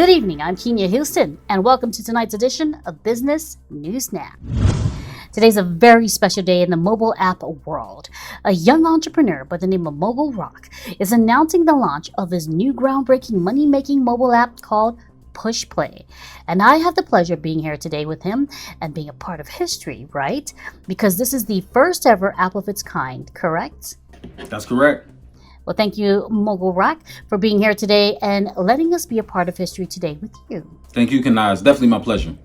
Good evening, I'm Kenya Houston, and welcome to tonight's edition of Business News Now. Today's a very special day in the mobile app world. A young entrepreneur by the name of Mogul Rock is announcing the launch of his new groundbreaking money-making mobile app called Push Play. And I have the pleasure of being here today with him and being a part of history, right? Because this is the first ever app of its kind, correct? That's correct. Well, thank you, Mogul Rock, for being here today and letting us be a part of history today with you. Thank you, Kanai. It's definitely my pleasure.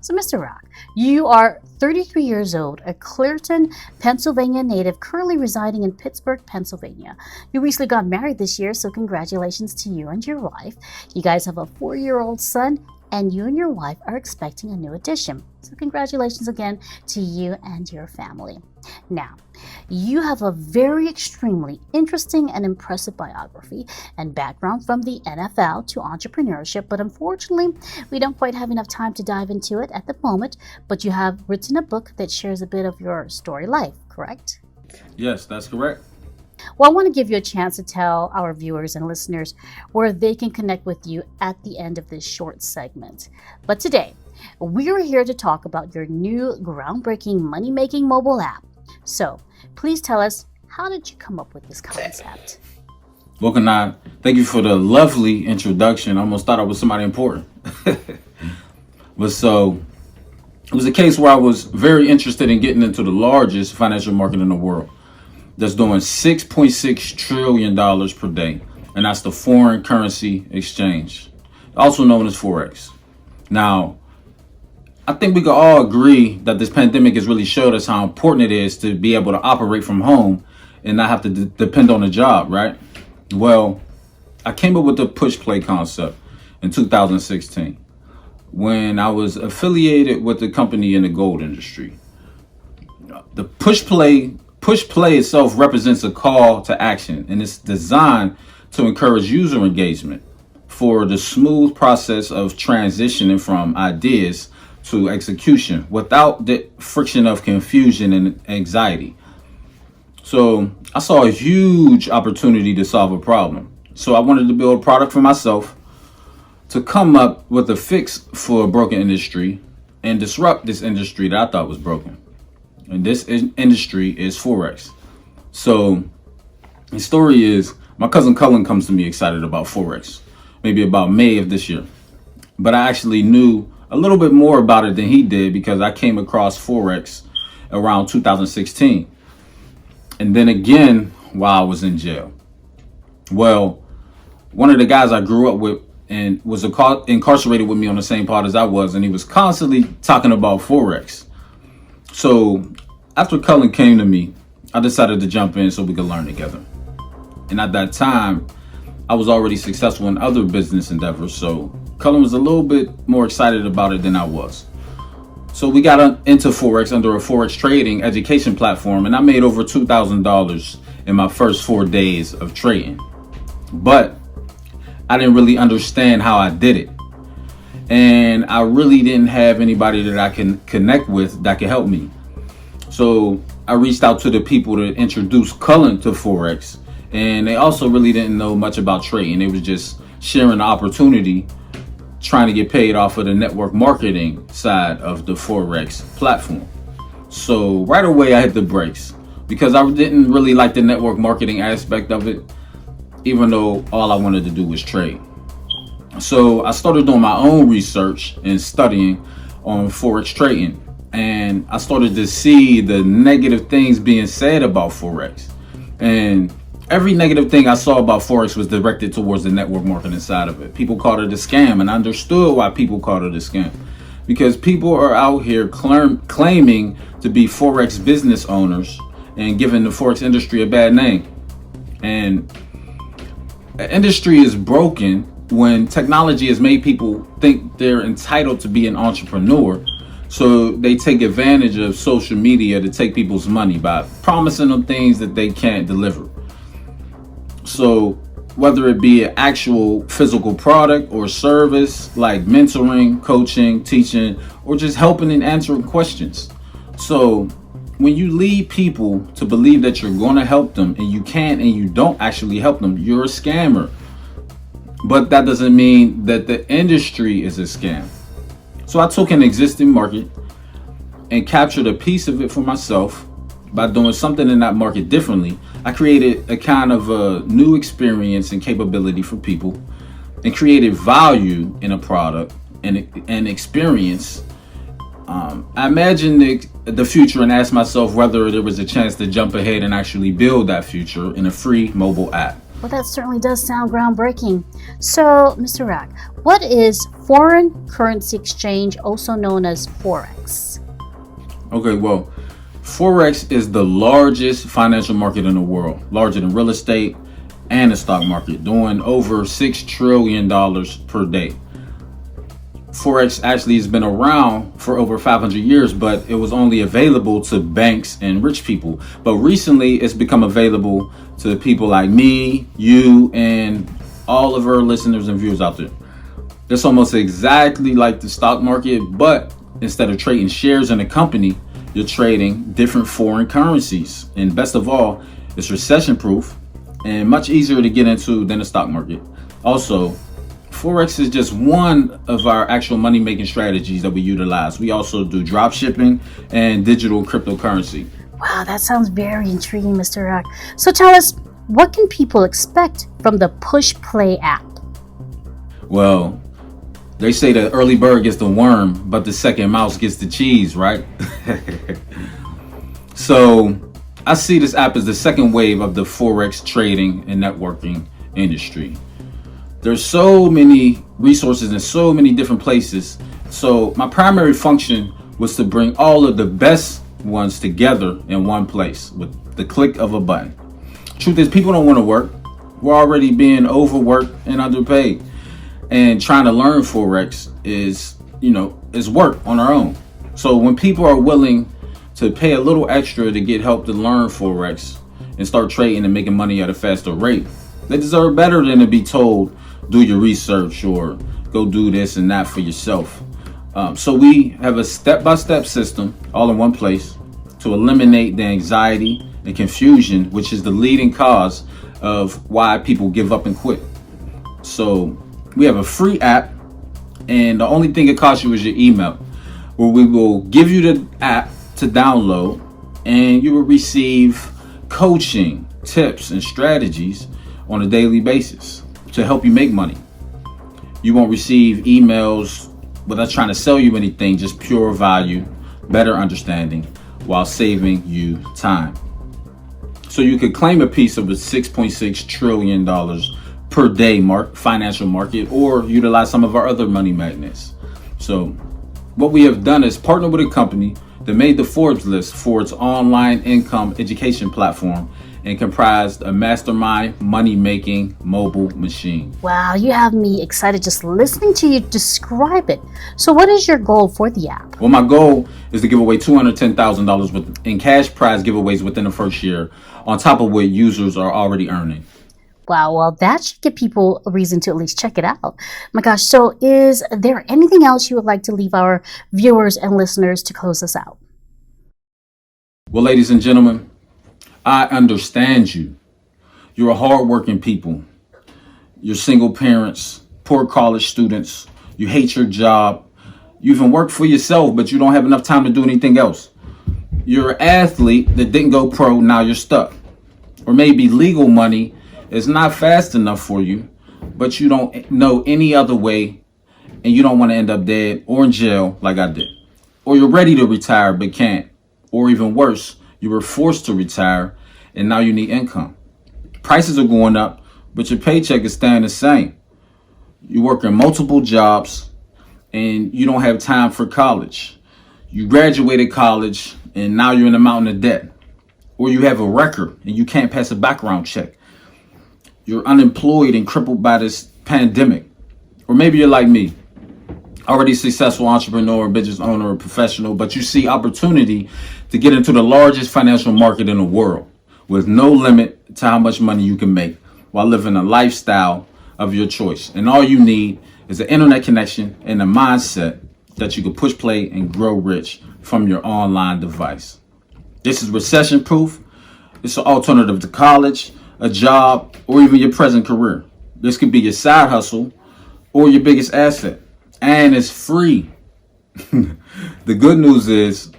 So, Mr. Rock, you are 33 years old, a Clearton, Pennsylvania native, currently residing in Pittsburgh, Pennsylvania. You recently got married this year, so congratulations to you and your wife. You guys have a 4-year-old son, and you and your wife are expecting a new addition. So congratulations again to you and your family. Now, you have a very extremely interesting and impressive biography and background from the NFL to entrepreneurship, but unfortunately, we don't quite have enough time to dive into it at the moment, but you have written a book that shares a bit of your story life, correct? Yes, that's correct. Well, I want to give you a chance to tell our viewers and listeners where they can connect with you at the end of this short segment. But today, we are here to talk about your new groundbreaking money-making mobile app. So, please tell us, how did you come up with this concept? Well, Kanai, thank you for the lovely introduction. I almost thought I was somebody important. But so, it was a case where I was very interested in getting into the largest financial market in the world. That's doing $6.6 trillion per day. And that's the foreign currency exchange, also known as Forex. Now, I think we can all agree that this pandemic has really showed us how important it is to be able to operate from home and not have to depend on a job, right? Well, I came up with the push play concept in 2016 when I was affiliated with a company in the gold industry. The push play itself represents a call to action, and it's designed to encourage user engagement for the smooth process of transitioning from ideas to execution without the friction of confusion and anxiety. So I saw a huge opportunity to solve a problem. So I wanted to build a product for myself to come up with a fix for a broken industry and disrupt this industry that I thought was broken. And this industry is Forex. So the story is, my cousin Cullen comes to me excited about Forex, maybe about May of this year. But I actually knew a little bit more about it than he did because I came across Forex around 2016. And then again, while I was in jail. Well, one of the guys I grew up with and was incarcerated with me on the same part as I was, and he was constantly talking about Forex. So after Cullen came to me, I decided to jump in so we could learn together. And at that time, I was already successful in other business endeavors, so Cullen was a little bit more excited about it than I was. So we got into Forex under a Forex trading education platform, and I made over $2,000 in my first 4 days of trading. But I didn't really understand how I did it. And I really didn't have anybody that I can connect with that could help me. So I reached out to the people that introduced Cullen to Forex, and they also really didn't know much about trading. They was just sharing the opportunity, trying to get paid off of the network marketing side of the Forex platform. So right away I hit the brakes because I didn't really like the network marketing aspect of it, even though all I wanted to do was trade. So I started doing my own research and studying on Forex trading. And I started to see the negative things being said about Forex. And every negative thing I saw about Forex was directed towards the network marketing side of it. People called it a scam, and I understood why people called it a scam. Because people are out here claiming to be Forex business owners and giving the Forex industry a bad name. And the industry is broken when technology has made people think they're entitled to be an entrepreneur. So they take advantage of social media to take people's money by promising them things that they can't deliver. So whether it be an actual physical product or service like mentoring, coaching, teaching, or just helping and answering questions. So when you lead people to believe that you're going to help them and you can't and you don't actually help them, you're a scammer. but that doesn't mean that the industry is a scam. So I took an existing market and captured a piece of it for myself by doing something in that market differently. I created a kind of a new experience and capability for people and created value in a product and experience. I imagined the future and asked myself whether there was a chance to jump ahead and actually build that future in a free mobile app. Well, that certainly does sound groundbreaking. So, Mr. Rack, what is foreign currency exchange, also known as Forex? Okay, well, Forex is the largest financial market in the world, larger than real estate and the stock market, doing over $6 trillion per day. Forex actually has been around for over 500 years, but it was only available to banks and rich people. But recently, it's become available to people like me, you, and all of our listeners and viewers out there. It's almost exactly like the stock market, but instead of trading shares in a company, you're trading different foreign currencies. And best of all, it's recession proof and much easier to get into than the stock market. Also, Forex is just one of our actual money making strategies that we utilize. We also do drop shipping and digital cryptocurrency. Wow, that sounds very intriguing, Mr. Rack. So tell us, what can people expect from the Push Play app? Well, they say the early bird gets the worm, but the second mouse gets the cheese, right? So I see this app as the second wave of the Forex trading and networking industry. There's so many resources in so many different places. So my primary function was to bring all of the best ones together in one place with the click of a button. Truth is, people don't want to work. We're already being overworked and underpaid. And trying to learn Forex is work on our own. So when people are willing to pay a little extra to get help to learn Forex and start trading and making money at a faster rate, they deserve better than to be told, do your research or go do this and that for yourself. So we have a step-by-step system all in one place to eliminate the anxiety and confusion, which is the leading cause of why people give up and quit. So we have a free app, and the only thing it costs you is your email, where we will give you the app to download, and you will receive coaching, tips, and strategies on a daily basis to help you make money. You won't receive emails with us trying to sell you anything, just pure value, better understanding, while saving you time. So you could claim a piece of the $6.6 trillion per day financial market, or utilize some of our other money magnets. So what we have done is partner with a company that made the Forbes list for its online income education platform and comprised a mastermind money-making mobile machine. Wow, you have me excited just listening to you describe it. So what is your goal for the app? Well, my goal is to give away $210,000 in cash prize giveaways within the first year, on top of what users are already earning. Wow, well, that should give people a reason to at least check it out. My gosh, so is there anything else you would like to leave our viewers and listeners to close us out? Well, ladies and gentlemen, I understand you. You're a hardworking people. You're single parents, poor college students. You hate your job. You even work for yourself, but you don't have enough time to do anything else. You're an athlete that didn't go pro, now you're stuck. Or maybe legal money is not fast enough for you, but you don't know any other way, and you don't want to end up dead or in jail like I did. Or you're ready to retire but can't. Or even worse, you were forced to retire and now you need income. Prices are going up, but your paycheck is staying the same. You work in multiple jobs and you don't have time for college. You graduated college and now you're in a mountain of debt. Or you have a record and you can't pass a background check. You're unemployed and crippled by this pandemic. Or maybe you're like me, already successful entrepreneur, business owner, or professional, but you see opportunity to get into the largest financial market in the world with no limit to how much money you can make while living a lifestyle of your choice. And all you need is an internet connection and a mindset that you can push play and grow rich from your online device. This is recession proof. It's an alternative to college, a job, or even your present career. This could be your side hustle or your biggest asset. And it's free. The good news is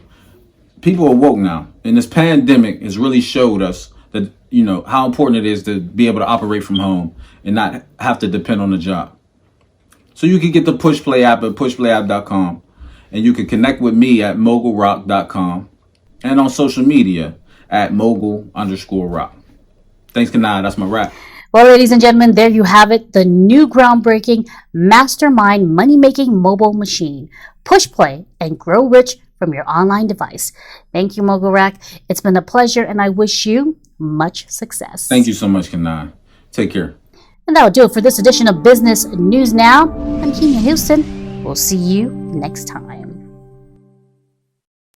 people are woke now. And this pandemic has really showed us that, how important it is to be able to operate from home and not have to depend on a job. So you can get the Push Play app at pushplayapp.com. And you can connect with me at mogulrock.com and on social media at mogul_rock. Thanks, Kanai. That's my wrap. Well, ladies and gentlemen, there you have it. The new groundbreaking mastermind money-making mobile machine. Push play and grow rich from your online device. Thank you, Mogul Rock. It's been a pleasure, and I wish you much success. Thank you so much, Kanai. Take care. And that'll do it for this edition of Business News Now. I'm Kenya Houston. We'll see you next time.